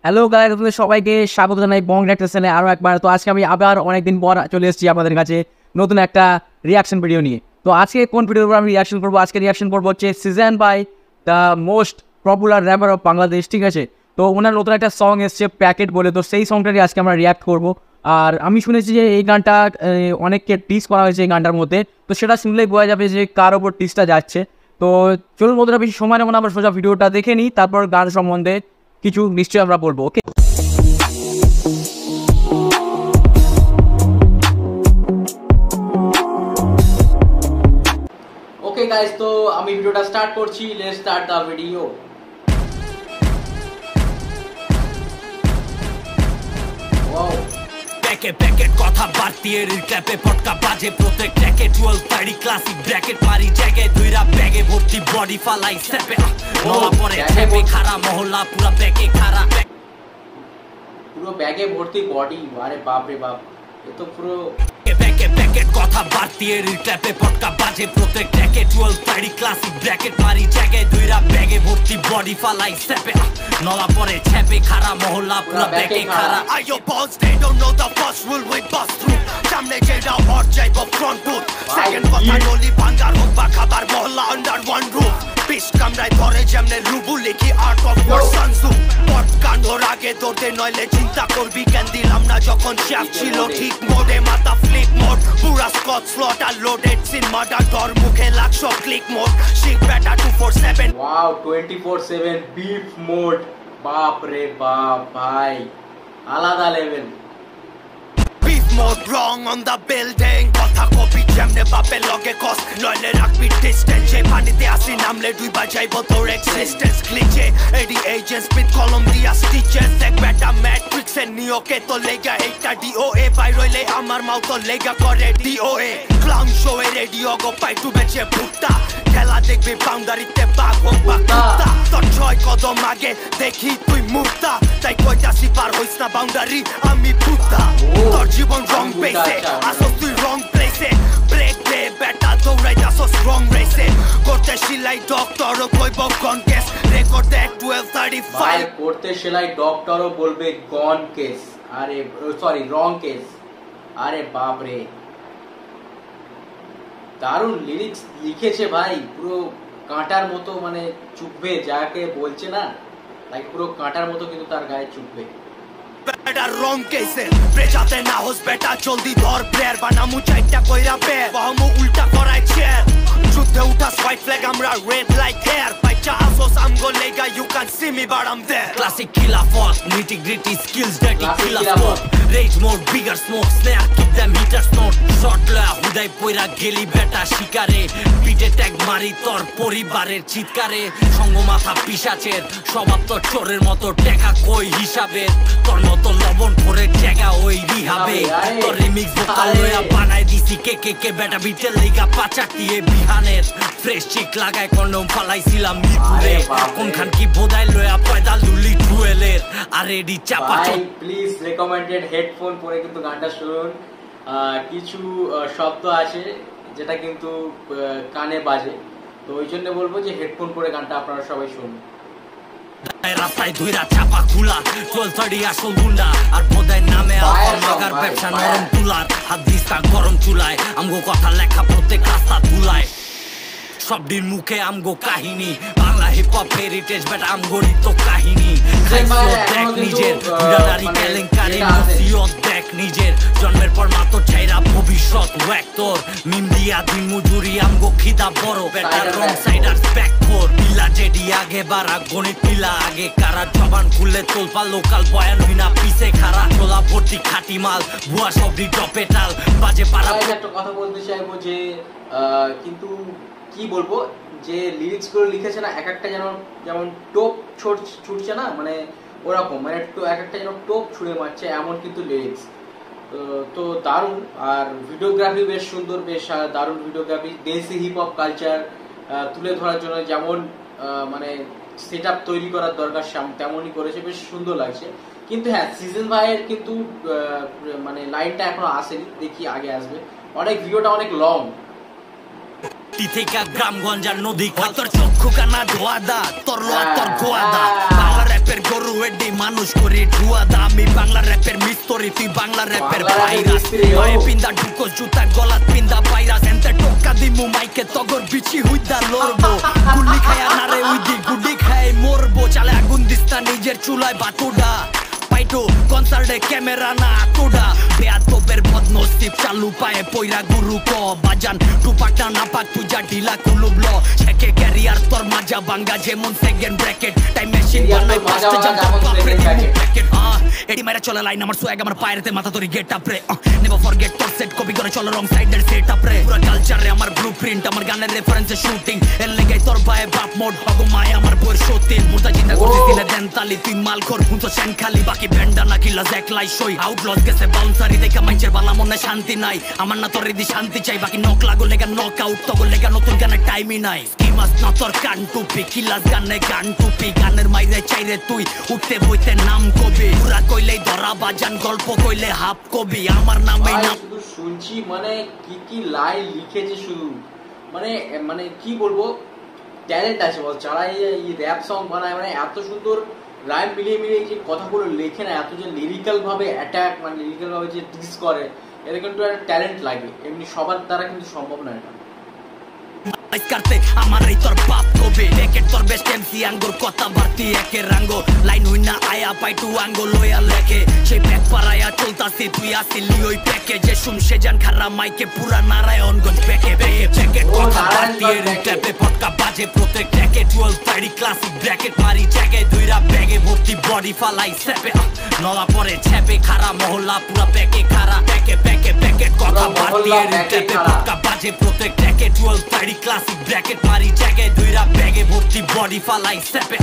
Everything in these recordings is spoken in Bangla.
হ্যালো গাইস, আপনাদের সবাইকে স্বাগত জানাই বং রিঅ্যাক্টর চ্যানেলে আরও একবার। তো আজকে আমি আবার অনেকদিন পর চলে এসেছি আপনাদের কাছে নতুন একটা রিয়াকশন ভিডিও নিয়ে। তো আজকে কোন ভিডিওর উপর আমি রিয়াকশন করবো? আজকে রিয়াকশন করবো হচ্ছে season by the most popular rapper of Bangladesh, ঠিক আছে? তো ওনার নতুন একটা সং এসছে প্যাকেট বলে, তো সেই সংটারই আজকে আমরা রিয়াক্ট করবো। আর আমি শুনেছি যে এই গানটা অনেককে টিস করা হয়েছে এই গানটার মধ্যে, তো সেটা শুনলেই বোঝা যাবে যে কার ওপর টিসটা যাচ্ছে। তো চলুন বন্ধুরা, বেশি সময় নেব না, আমরা সোজা ভিডিওটা দেখে নিই, তারপর গান সম্বন্ধে কিছু নিশ্চয়ই আমরা বলবো। ওকে ওকে গাইস, তো আমি ভিডিওটা স্টার্ট করছি। Let's start the video. Wow, packet কথা বাড়তিয়ে রিক্যাপে পটকা বাজে প্রত্যেক ট্র্যাকে 12:30 ক্লাসিক ব্র্যাকেট মারি জায়গায় দুইরা ব্যাগে ভর্তি বডি ফালাই স্যাপে নলা পরে ছেপে খারা মহল্লা পুরো ব্যাগে খারা, পুরো ব্যাগে ভর্তি বডি। আরে বাপ রে বাপ, এ তো পুরো প্যাকেট কথা বাড়তিয়ে রিক্যাপে পটকা বাজে প্রত্যেক ট্র্যাকে 12:30 ক্লাসিক ব্র্যাকেট মারি জায়গায় দুইরা ব্যাগে ভর্তি বডি ফালাই স্যাপে নলা পরে ছেপে খারা মহল্লা পুরো ব্যাগে খারা। Ayo boss, they don't know the first rule we bust through. Samne jeda or jaibo front foot. Second kotha noli bangar hok ba khabar mohalla under one roof. Pish kamrai dhore jemne rubu likhi art of your sansu. Pot kanor age dorte noile chinta korbi ken dilam na jokhon shaft chilo thik mode mata flip mode. Pura scot slaughter loaded sin murder dor mukhe laksho click mode. Shik beta 247. wow 24/7 beef mode। বাপ রে বাপ ভাই, আলাদা level. Beef mode wrong on the building. Kotha copy jemne bape loge cost. Noile rakbi distance. Je panite asi namle dui bajaibo tor existence. Glitche Eddie agents with column dia stitches. Ek beta matrix e neo ke to lega eta DOA. Pai roile amar mau to lega kore DOA. Clown show e radio go pai tu beche bhutta. খেলা দেখবি বাউন্ডারিতে বাঘ হোক বা কুত্তা, তোর ছয় কদম আগে দেখি তুই মুক্তা, তাই কইতাছি পার হইস না বাউন্ডারি আমি ভুক্তা। তোর জীবন রং পেয়েছে, আসো তুই রং প্লেসে, ব্রেক দে বেটা দৌড়াই আসো রং রেসে, করতে সিলাই ডক্টরও কইব গন কেস, রেকর্ড দেখ 12:35 করতে সিলাই ডক্টরও বলবে গন কেস। আরে সরি, রং কেস। আরে বাপ রে, দারুণ লিরিক্স লিখেছে ভাই, পুরো কাঁটার মতো, মানে চুপবে যাকে বলছে না, তাকে পুরো কাঁটার মতো কিন্তু তার গায়ে চুপবে। বেটা রং কেসে প্রেজাতে না হোস বেটা জলদি ধর প্লেয়ার বানামু চাইটা কইরা পে বাহমু উল্টা করাই চেয়ার যুদ্ধে উঠাস হোয়াইট ফ্ল্যাগ আমরা রেড লাইক হেয়ার বাইচা আসোস আমগো লেগা you can see me but I'm there classic খিলাফত nitty gritty skills dirty খিলাফত rage mode bigger smoke snare keep them hitters not shot la হুদাই পয়রা গেলি বেটা শিকারে পিটে ট্যাগ মারি তোর পরিবারের চিৎকারে সঙ্গ মাথা পিশাচের স্বভাব তো চোরের মতো টাকা কই হিসাবে তোর মতো লবণ করে জায়গা ওই রিহাবে তোর রিমিক্স ভোকাল লয়া বানাই দিছি কে বেটা বিটের লিগা পাচাটিয়ে বিহানের ফ্রেশ চিক লাগায় কন্ডম ফালাইছিলাম মিরপুরে কোনখান কি বোধাই লয়া পয়দা লুলি টুয়েলের আর এডি চাপা। প্লিজ রেকমেন্ডেড হেডফোন পরে কিন্তু গানটা শুনুন। কিছু শব্দ আছে যেটা কিন্তু কানে বাজে, তো ওই জন্য বলবো যে হেডফোন পরে গানটা আপনারা সবাই শুনুন। রাস্তায় ধুইরা চাপা খুলা 12:30 আসল গুন্ডা আর বোধাই নামে আবার মাগার ব্যবসা নরম তুলার হাত দিস্তা গরম চুলায় আমগো কথা লেখা প্রত্যেক রাস্তা তুলায় সব দিন মুখে আমগো কাহিনী বাংলা হিপ হপ হেরিটেজ বেটা আমগোরি তো কাহিনী দেখ নিজের দুরাদারি কেলেঙ্কারি নসিয়ত দেখ নিজের জন্মের পর মাতো ছাইরা ভবিষ্যৎ ওয়াক তোর মিম দিয়া দিন মজুরি আমগো খিদা বড় বেটা রং সাইডার স্প্যাক ফোর পিলা জেডি আগে বাড়া গণিত পিলা আগে কারা জবান খুললে তোলপা লোকাল বয়ান হইনা পিছে খারা ছোলা ভর্তি খাটি মাল ভুয়া সবরি টপে টাল বাজে পাড়া। একটা কথা বলতে চাইবো যে কিন্তু কি বলবো, যে লিরিক্স গুলো লিখেছে না, এক একটা যেমন টোপ ছুটছে না, মানে ওরকম, মানে এক একটা যেন টোপ ছুঁড়ে মারছে এমন কিন্তু লিরিক্স। তো দারুণ, আর ভিডিওগ্রাফি বেশ সুন্দর, বেশ দারুণ ভিডিওগ্রাফি। দেশি হিপ হপ কালচার তুলে ধরার জন্য যেমন মানে সেট আপ তৈরি করার দরকার তেমনই করেছে, বেশ সুন্দর লাগছে। কিন্তু হ্যাঁ, সিজন ভাইয়ের কিন্তু মানে লাইনটা এখনো আসেনি, দেখি আগে আসবে। অনেক ভিডিওটা অনেক লং। সিটি থেকে গ্রামগঞ্জ আর নদী খাল তোর চক্ষু কানা ধোয়াদা তোর লোয়া তোর গোয়াদা বাংলা র্যাপের গরু এডি মানুষ করি ধুয়াদা আমি বাংলা র্যাপের মিস্তরি তুই বাংলা র্যাপের ভাইরাস পায়ে পিন্দা ঢুকো জুতা গলাত পিন্দা ভাইরাস এনতে টোকা দিমু মাইকে তগর বিচি হুইদা লড়বো গুলি খায়া নারে উইদি গুডি খাই মরবো চালে আগুন দিস্তা নিজের চুলায় বাতুডা পাইটো কনসার্টে ক্যামেরা না আতুডা বেয়াদবের বদনসিব চালু পায়ে পয়রা গুরু ক বাজান টুপাকটা নাপাক তুজা ঢিলা কুলুবল ছেকে ক্যারিয়ার তোর মাজা বাঙ্গা যেমন সেকেন্ড ব্র্যাকেট টাইম মেশিন বানাই ফাস্ট জাম্প বাপরে দিমু প্যাকেট এডি মাইরা চলে লাইন আমার সোয়াগ আমার পায়েতে মাথা তোরি গেট আপ রে নেভার ফরগেট তোর সেট কপি করে চলে রং সাইডের সেট আপ রে পুরো কালচারে আমার ব্লুপ্রিন্ট আমার গানের রেফারেন্সে শুটিং এর লেগে তোর পায়ে বাপ মোড অগমায় আমার বইয়ের সত্যি মুর্দা চিন্তা করতে দিলে দেন তালি তুই মাল খোর পুঁতো সেন খালি বাকি ব্যান্ডা না কিলা জ্যাকলাই সই আউটলস গেছে বাউন্সারি দেখা মাইচের বালা মনে শান্তি নাই আমার না তোর রিদি শান্তি চাই বাকি নক লাগো লেগা নক আউট তগো লেগা নতুন গানের টাইমই নাই স্কিমাস না তোর কান টুপি কিলাস গানে গান টুপি গানের মাইরে চাইরে তুই উঠতে বইতে নাম কবি পুরা কইলেই ধরা বাজান গল্প কইলে হাফ কবি আমার নামেই নাম শুধু শুনছি মানে কি লাইন লিখেছে শুধু মানে মানে কি বলবো ট্যালেন্ট আছে বল যারা এই র‍্যাপ সং বানায় মানে এত সুন্দর লাইন মিলিয়ে মিলিয়ে যে কথাগুলো লেখে না এত যে লিরিক্যাল ভাবে অ্যাটাক মানে লিরিক্যাল ভাবে যে ডিস করে এর কিন্তু একটা ট্যালেন্ট লাগে এমনি সবার দ্বারা কিন্তু সম্ভব না এটা করতে আমার এই তোর বাপ কবে লেকেট তোর বেস্ট এমসি আঙ্গুর কথা বাড়তি একে রাঙ্গো লাইন হইনা আয়া পাই টু আঙ্গো লয়া লেখে সেই ব্যাক পারায়া চলতাছি তুই আসিলি ওই প্যাকে যে শুনছে জান খারা মাইকে পুরা নারায়ণগঞ্জ প্যাকে প্যাকে জ্যাকেট কথা বাড়তি এর ক্যাপে পটকা বাজে প্রত্যেক ট্যাকে 12 ক্লাসিক ব্র্যাকেট মারি জায়গায় দুইরা ব্যাগে ভর্তি বডি ফালাই সেপে নলা পরে ছেপে খারা মহল্লা পুরা প্যাকে খারা প্যাকে প্যাকে প্যাকেট কথা বাড়তি এর ক্যাপে পটকা বাজে প্রত্যেক ট্যাকে 12 ক্লাসিক ব্র্যাকেট মারি জায়গায় দুইরা ব্যাগে ভর্তি বডি ফালাই সেপে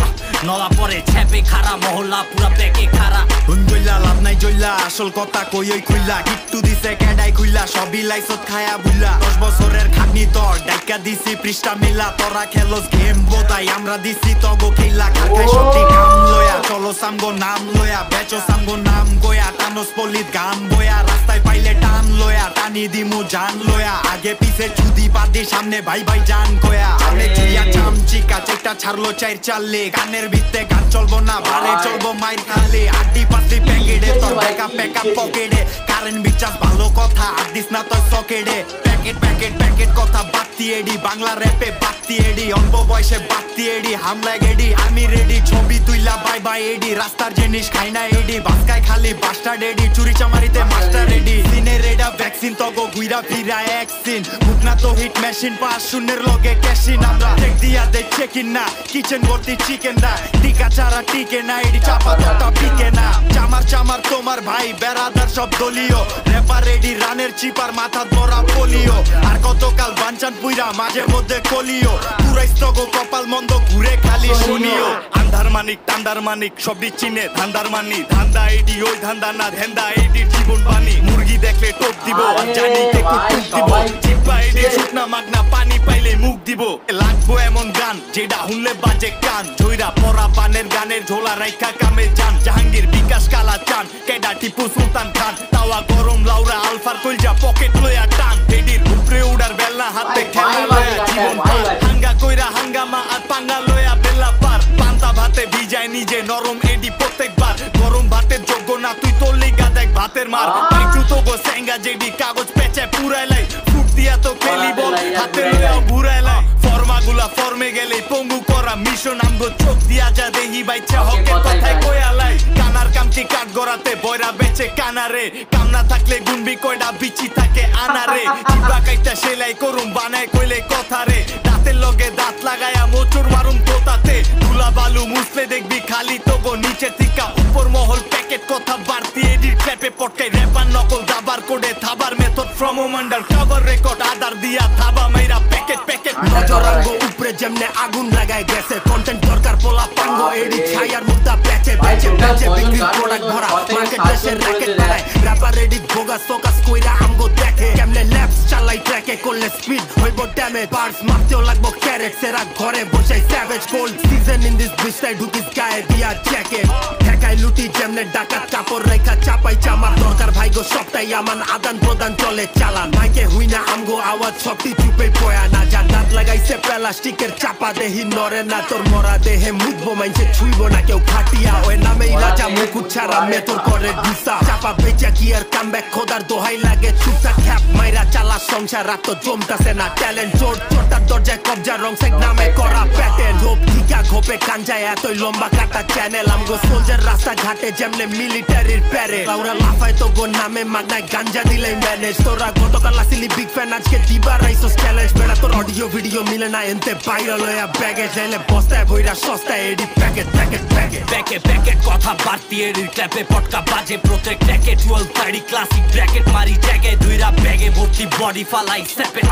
নলা পরে ছেপে খারা মহল্লা পুরা প্যাকে খারা হুনগইলা লাভ নাই জইলা আসল কথা কই ওই খুইলা গিট্টু দিছে ক্যাডাই খুইলা সবই লাইছত খায়া বুইলা 10 বছরের খাটনি তোর ডাইকা দিছি পৃষ্ঠা মিলা তোরা খেলোস গেম বোতাই আমরা দিছি তগো খেলা খাখাই সত্যি কাম লয়া চলো সামগো নাম লয়া বেচো সামগো নাম গোয়া টানোস পলিত গাম বয়া রাস্তায় পাইলে টান লয়া টানি দিমু জান লয়া আগে পিছে চুদি পাদি সামনে ভাই ভাই জান কয়া আমি চুইয়া চামচিকা চেকটা ছাড়লো চাইর চাললে গানের ভিত্তে গান চলবো না বারে চলবো মাইর খালে আড্ডি পাতি প্যাকেটে তোর ব্যাকআপ পকেটে কারেন্ট বিচার ভালো কথা আদিস না তোর সকেটে প্যাকেট প্যাকেট প্যাকেট কথা বাতি এডি বাংলা র্যাপে বাতি এডি অল্প বয়সে বাতি এডি হামলা গেডি আমি রেডি ছবি তুইলা বাই বাই এডি রাস্তার জিনিস খাই না এডি বাসকায় খালি বাস্টার এডি চুরি চামারিতে মাস্টার রেডি সিনে রেডা ভ্যাকসিন তগো গুইরা ফিরা একসিন মুখনা তো হিট মেশিন পাস শূন্যের লগে ক্যাশিন আমরা চেক দিয়া দে চেকিন না কিচেন ভর্তি চিকেন দা টিকা ছাড়া টিকে না এডি চাপা তোটা পিকে না চামার চামার তোমার ভাই বেরাদার সব দলীয় রেপার রেডি রানের চিপার মাথা ধরা পোলিও আর কতকাল বাঞ্চান পুইরা মাঝে মধ্যে কলিও পুরাইস তগো কপাল মন্দ ঘুরে খালি শুনিও আন্ধার মানিক টান্দার মানিক সবই চিনে ধান্দার মানি ধান্দা এডি ওই ধান্দা না ধান্দা এডি জীবন বাণী মুরগি দেখলে টোপ দিব আর জানি কে কুটুক দিব চিপা এডি শুকনা মাগনা পানি পাইলে মুখ দিব লাগবো এমন গান যেটা হুনলে বাজে কান ঝইরা পরা পানের গানের ঝোলা রাইখা কামে যান জাহাঙ্গীর বিকাশ কালা চান কেডা টিপু সুলতান খান তাওয়া গরম লাউরা আলফার কইজা পকেট লয়া টান এডির উপরে উড়ার বেলা হাতে খেলা লয়া জীবন পার হাঙ্গা কইরা হাঙ্গামা আর পাঙ্গা লয়া বেলা পার পান্তা ভাতে ভিজায় নিজে নরম এডি প্রত্যেকবার গরম ভাতের যোগ্য না তুই তোর লিগা দেখ ভাতের মার পাইছু তো গো সেঙ্গা যেডি কাগজ পেঁচে পুরাইলাই ফুট দিয়া তো খেলি বল হাতে লয়া ঘুরাইলাই ফর্মাগুলা ফর্মে গেলে পঙ্গু করা মিশন আমগো চোখ দিয়া যা দেহি বাইচা হকে কথায় কয়ালাই কানার কামটি কাট গড়াতে বয়রা বেচে কানারে কামনা থাকলে গুনবি কয়ডা বিচি থাকে আনারে জিবা কাইটা সেলাই করুম বানায় কইলে কথা রে দাঁতের লগে দাঁত লাগায়া মোচুর মারুম তোতাতে ধুলা বালু মুছলে দেখবি খালি তগো নিচে থিকা উপর মহল প্যাকেট কথা বাড়তি এডিট ক্যাপে পটকাই রেপার নকল দাবার কোডে থাবার মেথড ফ্রম ওমান্ডার কভার রেকর্ড আদার দিয়া থাবা মাইরা প্যাকেট প্যাকেট নজরাঙ্গো উপরে যেমনে আগুন লাগায় গেছে কন্টেন্ট দরকার পোলা পাঙ্গো এডি ছায়ার মুর্দা প্যাচে প্যাচে প্যাচে বিক্রি প্রোডাক্ট ভরা মার্কেট দেশের র্যাকেট বাড়ায় র্যাপার এডি ভোগাস ফোকাস কইরা আমগো দেখে কেমনে ল্যাপস চালা চালাই ট্র্যাকে করলে স্পিড হইব ড্যামেজ বার্স মারতেও লাগবো ক্যারেট সেরা ঘরে বসে savage cold season in this বিস্টাই ঢুকিস গায়ে দিয়া জ্যাকেট ঠেকাই লুটি যেমনে ডাকাত কাপড় রেখা চাপাই চামার দরকার ভাইগো সবটাই আমান আদান প্রদান চলে চালান মাইকে হুই না আমগো আওয়াজ সবটি চুপে পয়া না যা দাঁত লাগাইছে প্লাস্টিকের চাপা দেহি নরে না তোর মরা দেহে মুখবো মাইনছে ছুইব না কেউ খাটিয়া ওই নামেই রাজা মুকুট ছাড়া মেথর করে দিসা চাপা বেচা কি আর কামব্যাক খোদার দোহাই লাগে চুপচাপ খ্যাপ মাইরা চালা সংসার রাত তো জমতাছে না ট্যালেন্ট চোর চোরটার দরজায় কবজা রং সেক নামে করা প্যাটার্ন ঝোপ ঠিকা ঘোপে কাঞ্জায় এতই লম্বা কাটা চ্যানেল আমগো সোলজার রাস্তা ঘাটে যেমনে মিলিটারির প্যারেড লাউরা লাফায় তো গো নামে মাগনায় গাঞ্জা দিলাই ম্যানেজ তোরা গতকাল আসিলি বিগ ফ্যান আজকে দিবা রাইসোস চ্যালেঞ্জ বেড়া তোর অডিও ভিডিও মিলে না এনতে ভাইরাল হইয়া ব্যাগে চাইলে বস্তায় বইরা সস্তায় এডি প্যাকেট প্যাকেট প্যাকেট প্যাকে প্যাকেট কথা বাড়তি এডির ক্ল্যাপে পটকা বাজে প্রত্যেক ট্র্যাকে 1230 ক্লাসিক ব্র্যাকেট মারি জায়গায় দুইরা ব্যাগে ভর্তি বডি ফালাই সেপে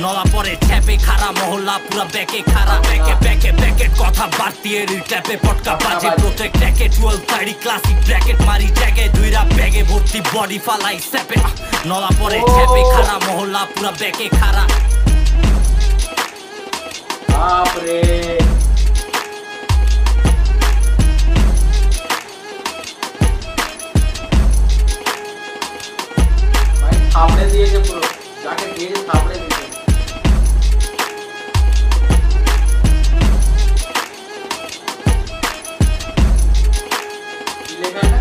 নলা পরে ছ্যাপে খারা মহল্লা পুরা ব্যাকে খারা প্যাকে প্যাকে প্যাকেট কথা বাড়তি এডির ক্ল্যাপে পটকা বাজে প্রত্যেক ট্র্যাকে 1230 ক্লাসিক ব্র্যাকেট মারি জায়গায় দুইরা ব্যাগে ভর্তি বডি ফালাই সেপে নলা পরে ছ্যাপে খারা মহল্লা পুরা ব্যাকে খারা বাপরে ভাই থাপড়ে দিয়েছে পুরো যাকে দিয়েছে থাপড়ে দিয়েছে কি লেখা এটা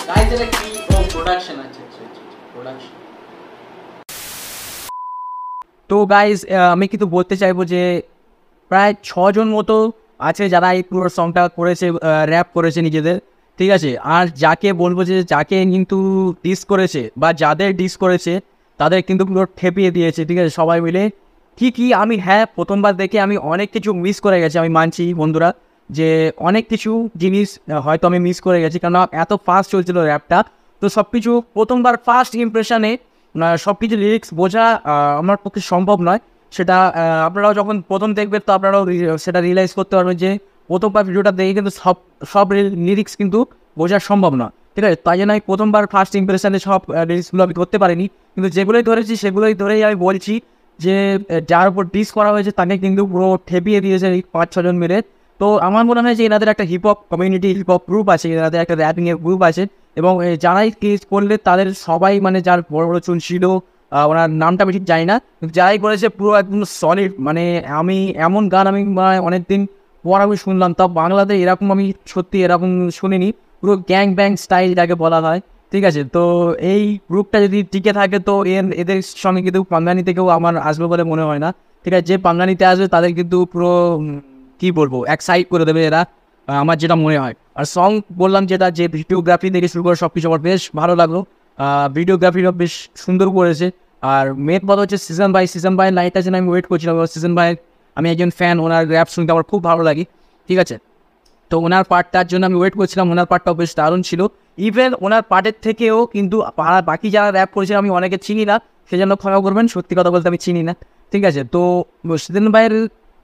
গাইস এটা কি ও প্রোডাকশন আছে প্রোডাকশন তো গাইজ আমি কিন্তু বলতে চাইবো যে প্রায় 6 জন মতো আছে যারা এই পুরো সংটা করেছে, র্যাপ করেছে নিজেদের, ঠিক আছে। আর যাকে বলবো যে যাকে কিন্তু ডিস করেছে বা যাদের ডিস করেছে তাদের কিন্তু পুরো ঠেপিয়ে দিয়েছে, ঠিক আছে, সবাই মিলে। ঠিকই আমি প্রথমবার দেখে আমি অনেক কিছু মিস করে গেছি, আমি মানছি বন্ধুরা যে অনেক কিছু জিনিস হয়তো আমি মিস করে গেছি, কারণ এত ফাস্ট চলছিল র্যাপটা। তো সব কিছু প্রথমবার ফার্স্ট ইমপ্রেশনে সব কিছু লিরিক্স বোঝা আমার পক্ষে সম্ভব নয়। সেটা আপনারাও যখন প্রথম দেখবেন তো আপনারাও সেটা রিয়েলাইজ করতে পারবেন যে প্রথমবার ভিডিওটা দেখে কিন্তু সব লিরিক্স কিন্তু বোঝা সম্ভব না, ঠিক আছে। তাই জন্য আমি প্রথমবার ফার্স্ট ইমপ্রেশনে সব লিরিক্সগুলো আমি করতে পারিনি, কিন্তু যেগুলোই ধরেছি সেগুলোই ধরেই আমি বলছি যে যার উপর ডিস করা হয়েছে তাকে কিন্তু পুরো ঠেপিয়ে দিয়েছে এই 5-6 জন মিলে। তো আমার মনে হয় যে এনাদের একটা হিপহপ কমিউনিটি, হিপহপ গ্রুপ আছে, এনাদের একটা র্যাপিংয়ের গ্রুপ আছে, এবং যারাই কেস করলে তাদের সবাই মানে যার বড় বড় চুল ছিল, ওনার নামটা আমি ঠিক জানি না, যারাই করেছে পুরো একদম সলিড। মানে আমি এমন গান আমি অনেকদিন পর আমি শুনলাম, তা বাংলাতে এরকম আমি সত্যি এরকম শুনিনি, পুরো গ্যাং ব্যাং স্টাইল যাকে বলা হয়, ঠিক আছে। তো এই গ্রুপটা যদি টিকে থাকে তো এদের সঙ্গে কিন্তু পাঙ্গানি থেকেও আমার আসবে বলে মনে হয় না, ঠিক আছে। যে পাঙ্গানিতে আসবে তাদের কিন্তু পুরো কী বলবো এক্সাইট করে দেবে এরা, আমার যেটা মনে হয়। আর সং বললাম যেটা, যে ভিডিওগ্রাফি থেকে শুরু করে সব কিছু আমার বেশ ভালো লাগলো, ভিডিওগ্রাফিটা বেশ সুন্দর করেছে। আর মেন কথা হচ্ছে সিজন বাই লাইটটা যেন আমি ওয়েট করছিলাম, সিজন বাই আমি একজন ফ্যান, ওনার র্যাপ শুনতে আমার খুব ভালো লাগে, ঠিক আছে। তো ওনার পার্টটার জন্য আমি ওয়েট করছিলাম, ওনার পার্টটাও বেশ দারুণ ছিল। ইভেন ওনার পার্টের থেকেও কিন্তু বাকি যারা র্যাপ করেছে আমি অনেকে চিনি না, সেজন্য ক্ষমা করবেন, সত্যি কথা বলতে আমি চিনি না, ঠিক আছে। তো সিজন বাইয়ের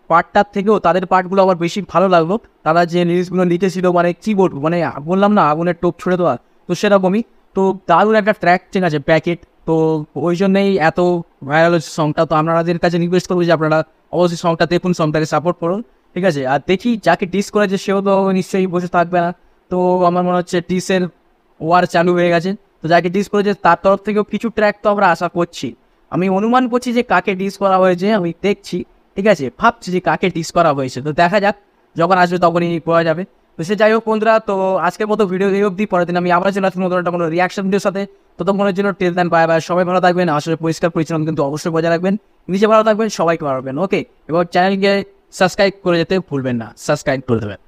পার্টটার থেকেও তাদের পার্টগুলো আমার বেশি ভালো লাগলো, তারা যে লিরিক্সগুলো লিখেছিল, মানে কী বলবো, মানে বললাম না আগুনের টোপ ছুড়ে দেওয়া, তো সেরকমই। তো দারুণ একটা ট্র্যাক, ঠিক আছে, প্যাকেট। তো ওই জন্যই এত ভাইরাল হচ্ছে সংটা। তো আপনাদের কাছে রিকোয়েস্ট করবো যে আপনারা অবশ্যই সংটা দেখুন, সংটাকে সাপোর্ট করুন, ঠিক আছে। আর দেখি যাকে ডিস করেছে সেও তো নিশ্চয়ই বসে থাকবে না, তো আমার মনে হচ্ছে ডিসের ওয়ার চালু হয়ে গেছে। তো যাকে ডিস করেছে তার তরফ থেকেও কিছু ট্র্যাক তো আমরা আশা করছি, আমি অনুমান করছি যে কাকে ডিস করা হয়েছে, আমি দেখছি, ঠিক আছে, ভাবছি যে কাকে ডিস করা হয়েছে। তো দেখা যাক, যখন আসবে তখনই পাওয়া যাবে। তো সে যাই হোক বন্ধুরা, তো আজকের মতো ভিডিও এই অবধি, পরের দিন আমি আবার চলে আসবো নতুন একটা কোনো রিয়াকশন ভিডিওর সাথে। ততক্ষণের জন্য টেল দেন, বাই বাই, সবাই ভালো থাকবেন, আসলে পরিষ্কার পরিচ্ছন্ন কিন্তু অবশ্যই বজায় রাখবেন, নিজে ভালো থাকবেন, সবাইকে ভালো রাখবেন, ওকে। এবং চ্যানেলকে সাবস্ক্রাইব করে যেতে ভুলবেন না, সাবস্ক্রাইব করে দেবেন।